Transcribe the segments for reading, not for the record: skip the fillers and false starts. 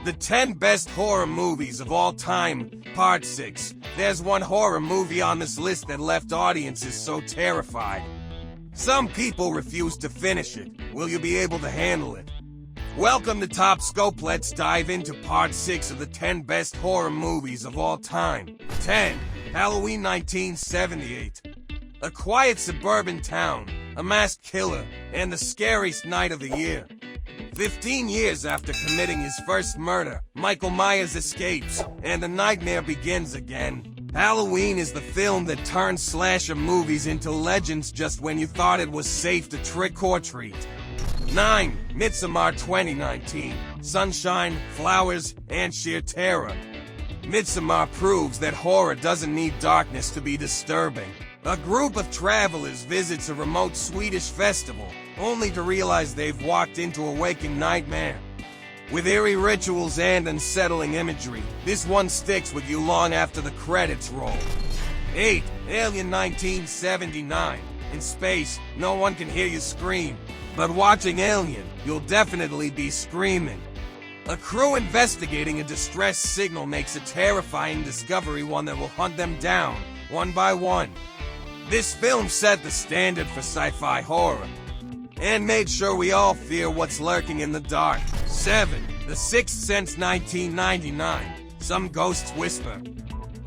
The 10 best horror movies of all time, Part 6. There's one horror movie on this list that left audiences so terrified. Some people refuse to finish it. Will you be able to handle it? Welcome to TopScope. Let's dive into Part 6 of the 10 best horror movies of all time. 10. Halloween 1978. A quiet suburban town, a masked killer, and the scariest night of the year. 15 years after committing his first murder, Michael Myers escapes, and the nightmare begins again. Halloween is the film that turns slasher movies into legends just when you thought it was safe to trick or treat. 9. Midsommar 2019. Sunshine, flowers, and sheer terror. Midsommar proves that horror doesn't need darkness to be disturbing. A group of travelers visits a remote Swedish festival, only to realize they've walked into a waking nightmare. With eerie rituals and unsettling imagery, this one sticks with you long after the credits roll. 8. Alien 1979. In space, no one can hear you scream, but watching Alien, you'll definitely be screaming. A crew investigating a distress signal makes a terrifying discovery, one that will hunt them down, one by one. This film set the standard for sci-fi horror, and made sure we all fear what's lurking in the dark. 7. The Sixth Sense 1999. Some ghosts whisper,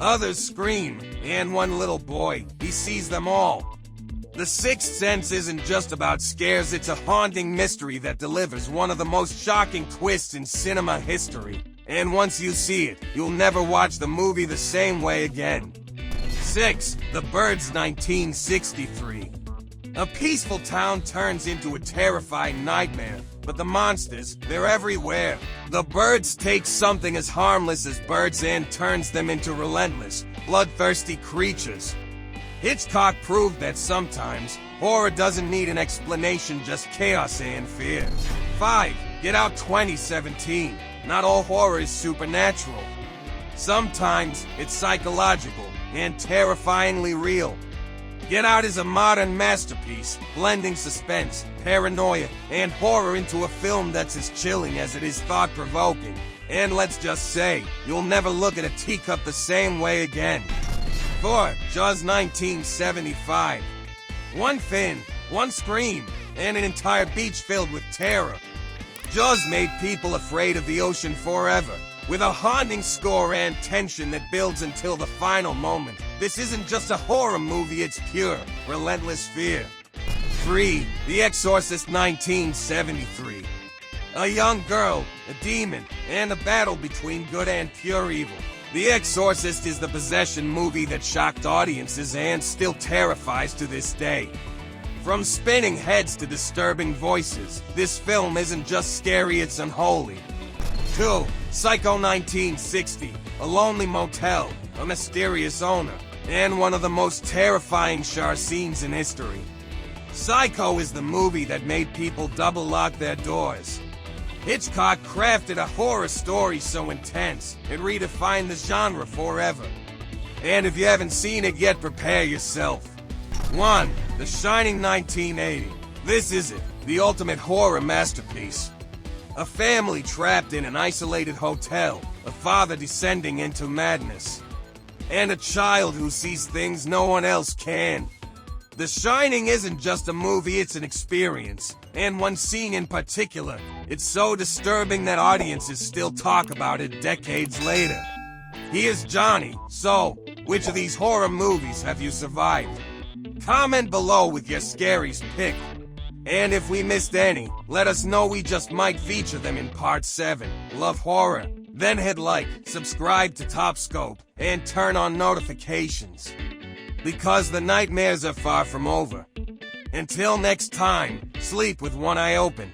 others scream, and one little boy, he sees them all. The Sixth Sense isn't just about scares, it's a haunting mystery that delivers one of the most shocking twists in cinema history. And once you see it, you'll never watch the movie the same way again. 6. The Birds 1963. A peaceful town turns into a terrifying nightmare, but the monsters, they're everywhere. The Birds take something as harmless as birds and turns them into relentless, bloodthirsty creatures. Hitchcock proved that sometimes, horror doesn't need an explanation, just chaos and fear. 5. Get Out 2017. Not all horror is supernatural. Sometimes, it's psychological and terrifyingly real. Get Out is a modern masterpiece, blending suspense, paranoia, and horror into a film that's as chilling as it is thought-provoking. And let's just say, you'll never look at a teacup the same way again. 4. Jaws 1975. One fin, one scream, and an entire beach filled with terror. Jaws made people afraid of the ocean forever, with a haunting score and tension that builds until the final moment. This isn't just a horror movie, it's pure, relentless fear. 3. The Exorcist 1973. A young girl, a demon, and a battle between good and pure evil. The Exorcist is the possession movie that shocked audiences and still terrifies to this day. From spinning heads to disturbing voices, this film isn't just scary, it's unholy. 2. Psycho 1960. A lonely motel, a mysterious owner, and one of the most terrifying shower scenes in history. Psycho is the movie that made people double-lock their doors. Hitchcock crafted a horror story so intense, it redefined the genre forever. And if you haven't seen it yet, prepare yourself. 1. The Shining 1980. This is it, the ultimate horror masterpiece. A family trapped in an isolated hotel, a father descending into madness, and a child who sees things no one else can. The Shining isn't just a movie, it's an experience, and one scene in particular, it's so disturbing that audiences still talk about it decades later. Here's Johnny. So, which of these horror movies have you survived? Comment below with your scariest pick. And if we missed any, let us know, we just might feature them in Part 7. Love horror? Then hit like, subscribe to TopScope, and turn on notifications. Because the nightmares are far from over. Until next time, sleep with one eye open.